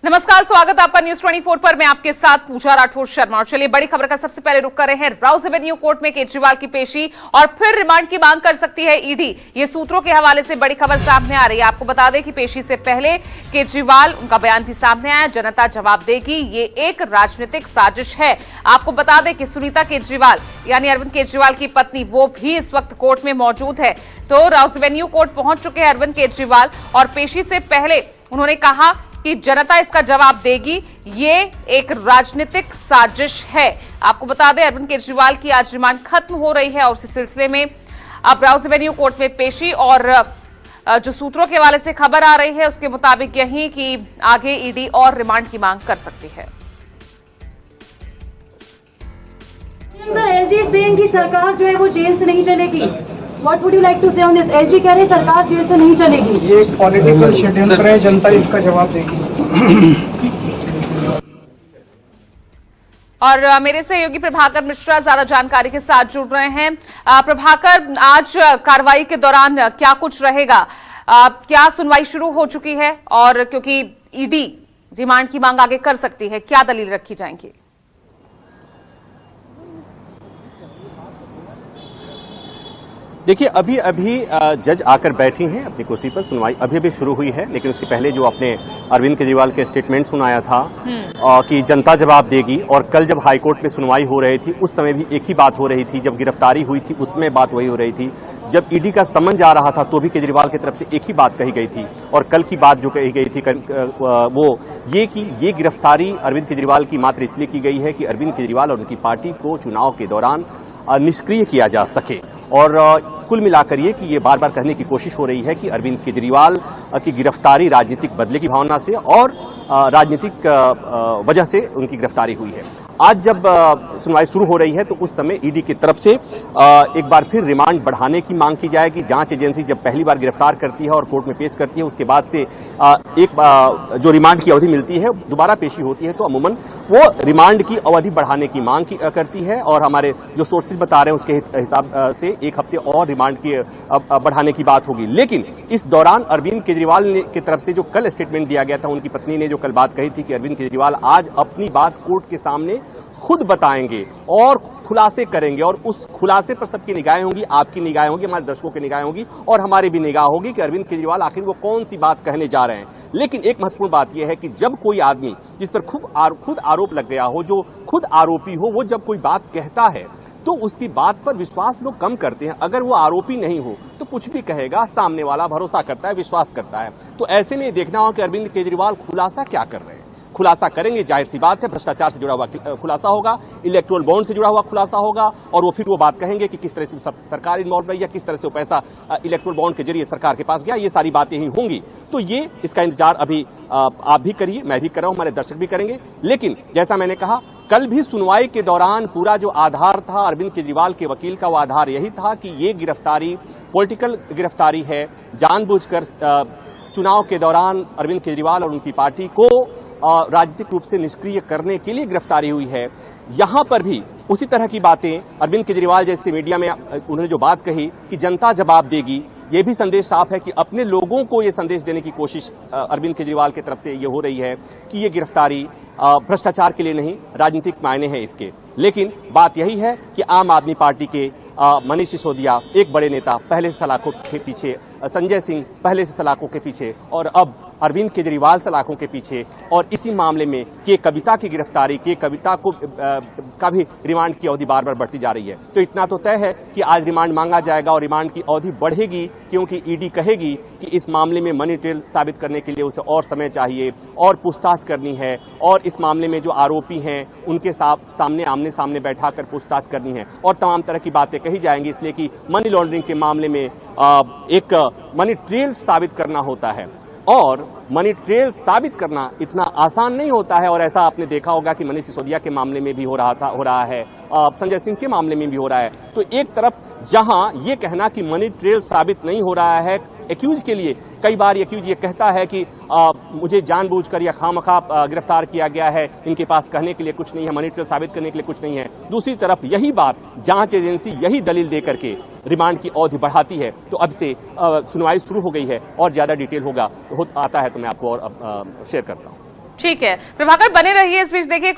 नमस्कार, स्वागत है आपका न्यूज 24 पर। मैं आपके साथ पूजा राठौर शर्मा। और चलिए बड़ी खबर का सबसे पहले रुक कर रहे हैं। राउज एवेन्यू कोर्ट में केजरीवाल की पेशी और फिर रिमांड की मांग कर सकती है ईडी। ये सूत्रों के हवाले से बड़ी खबर सामने आ रही है। आपको बता दें कि पेशी से पहले केजरीवाल, उनका बयान भी सामने आया, जनता जवाब देगी, ये एक राजनीतिक साजिश है। आपको बता दें कि सुनीता केजरीवाल यानी अरविंद केजरीवाल की पत्नी, वो भी इस वक्त कोर्ट में मौजूद है। तो राउज एवेन्यू कोर्ट पहुंच चुके हैं अरविंद केजरीवाल और पेशी से पहले उन्होंने कहा कि जनता इसका जवाब देगी, ये एक राजनीतिक साजिश है। आपको बता दें अरविंद केजरीवाल की आज रिमांड खत्म हो रही है और इस सिलसिले में अब राउज एवेन्यू कोर्ट में पेशी और जो सूत्रों के हवाले से खबर आ रही है उसके मुताबिक यही कि आगे ईडी और रिमांड की मांग कर सकती है। एलजी सेइंग कि सरकार जो है वो जेल से नहीं चलेगी। What would you like to say on this? LG कह रहे सरकार जेल से नहीं चलेगी। ये एक पॉलिटिकल षड्यंत्र है, जनता इसका जवाब देगी। और मेरे सहयोगी प्रभाकर मिश्रा ज्यादा जानकारी के साथ जुड़ रहे हैं। प्रभाकर, आज कार्रवाई के दौरान क्या कुछ रहेगा? क्या सुनवाई शुरू हो चुकी है? और क्योंकि ईडी रिमांड की मांग आगे कर सकती है, क्या दलील रखी जाएंगी? देखिए, अभी जज आकर बैठी हैं अपनी कुर्सी पर। सुनवाई अभी शुरू हुई है, लेकिन उसके पहले जो आपने अरविंद केजरीवाल के स्टेटमेंट सुनाया था कि जनता जवाब देगी, और कल जब हाईकोर्ट में सुनवाई हो रही थी उस समय भी एक ही बात हो रही थी। जब गिरफ्तारी हुई थी उसमें बात वही हो रही थी। जब ईडी का समन जा रहा था तो भी केजरीवाल की तरफ से एक ही बात कही गई थी। और कल की बात जो कही गई थी वो ये कि ये गिरफ्तारी अरविंद केजरीवाल की मात्र इसलिए की गई है कि अरविंद केजरीवाल और उनकी पार्टी को चुनाव के दौरान निष्क्रिय किया जा सके। और कुल मिलाकर ये कि ये बार बार कहने की कोशिश हो रही है कि अरविंद केजरीवाल की गिरफ्तारी राजनीतिक बदले की भावना से और राजनीतिक वजह से उनकी गिरफ्तारी हुई है। आज जब सुनवाई शुरू हो रही है तो उस समय ईडी की तरफ से एक बार फिर रिमांड बढ़ाने की मांग की जाएगी। जांच एजेंसी जब पहली बार गिरफ्तार करती है और कोर्ट में पेश करती है, उसके बाद से जो रिमांड की अवधि मिलती है, दोबारा पेशी होती है, तो अमूमन वो रिमांड की अवधि बढ़ाने की मांग करती है। और हमारे जो सोर्सेज बता रहे हैं उसके हिसाब से एक हफ्ते और रिमांड की बढ़ाने की बात होगी। लेकिन इस दौरान अरविंद केजरीवाल की तरफ से जो कल स्टेटमेंट दिया गया था, उनकी पत्नी ने जो कल बात कही थी कि अरविंद केजरीवाल आज अपनी बात कोर्ट के सामने खुद बताएंगे और खुलासे करेंगे, और उस खुलासे पर सबकी निगाहें होंगी, आपकी निगाहें होंगी, हमारे दर्शकों की निगाहें होंगी, और हमारी भी निगाह होगी कि अरविंद केजरीवाल आखिर वो कौन सी बात कहने जा रहे हैं। लेकिन एक महत्वपूर्ण बात यह है कि जब कोई आदमी जिस पर खुद आरोप लग गया हो, जो खुद आरोपी हो, वो जब कोई बात कहता है तो उसकी बात पर विश्वास लोग कम करते हैं। अगर वो आरोपी नहीं हो तो कुछ भी कहेगा, सामने वाला भरोसा करता है, विश्वास करता है। तो ऐसे में देखना हो कि अरविंद केजरीवाल खुलासा क्या कर रहे हैं। खुलासा करेंगे, जाहिर सी बात है, भ्रष्टाचार से जुड़ा हुआ खुलासा होगा, इलेक्टोरल बॉन्ड से जुड़ा हुआ खुलासा होगा, और वो फिर वो बात कहेंगे कि किस तरह से सरकार इन्वॉल्व रही है, किस तरह से वो पैसा इलेक्टोरल बॉन्ड के जरिए सरकार के पास गया। ये सारी बातें ही होंगी। तो ये इसका इंतजार अभी आप भी करिए, मैं भी कर रहा हूं, हमारे दर्शक भी करेंगे। लेकिन जैसा मैंने कहा, कल भी सुनवाई के दौरान पूरा जो आधार था अरविंद केजरीवाल के वकील का, वो आधार यही था कि ये गिरफ्तारी पॉलिटिकल गिरफ्तारी है, जानबूझकर चुनाव के दौरान अरविंद केजरीवाल और उनकी पार्टी को राजनीतिक रूप से निष्क्रिय करने के लिए गिरफ्तारी हुई है। यहां पर भी उसी तरह की बातें अरविंद केजरीवाल जैसे मीडिया में उन्होंने जो बात कही कि जनता जवाब देगी, ये भी संदेश साफ है कि अपने लोगों को ये संदेश देने की कोशिश अरविंद केजरीवाल की तरफ से ये हो रही है कि ये गिरफ्तारी भ्रष्टाचार के लिए नहीं, राजनीतिक मायने हैं इसके। लेकिन बात यही है कि आम आदमी पार्टी के मनीष सिसोदिया, एक बड़े नेता, पहले से सलाखों के पीछे, संजय सिंह पहले से सलाखों के पीछे, और अब अरविंद केजरीवाल सलाखों के पीछे। और इसी मामले में के कविता की गिरफ्तारी, के कविता को का भी रिमांड की अवधि बार बार बढ़ती जा रही है। तो इतना तो तय है कि आज रिमांड मांगा जाएगा और रिमांड की अवधि बढ़ेगी, क्योंकि ईडी कहेगी कि इस मामले में मनी ट्रेल साबित करने के लिए उसे और समय चाहिए, और पूछताछ करनी है, और इस मामले में जो आरोपी हैं उनके सामने आमने सामने बैठाकर पूछताछ करनी है, और तमाम तरह की बातें कही जाएंगी। इसलिए कि मनी लॉन्ड्रिंग के मामले में एक मनी ट्रेल साबित करना होता है, और मनी ट्रेल साबित करना इतना आसान नहीं होता है। और ऐसा आपने देखा होगा कि मनीष सिसोदिया के मामले में भी हो रहा है, संजय सिंह के मामले में भी हो रहा है। तो एक तरफ जहां ये कहना कि मनी ट्रेल साबित नहीं हो रहा है एक्यूज के लिए, कई बार एक्यूज ये कहता है कि मुझे जानबूझकर या खामखा गिरफ्तार किया गया है, इनके पास कहने के लिए कुछ नहीं है, मनी ट्रेल साबित करने के लिए कुछ नहीं है। दूसरी तरफ यही बात जांच एजेंसी यही दलील देकर के रिमांड की अवधि बढ़ाती है। तो अब से सुनवाई शुरू हो गई है और ज्यादा डिटेल होगा, आता है तो मैं आपको और शेयर करता हूँ। ठीक है प्रभाकर, बने रहिए इस बीच। देखिए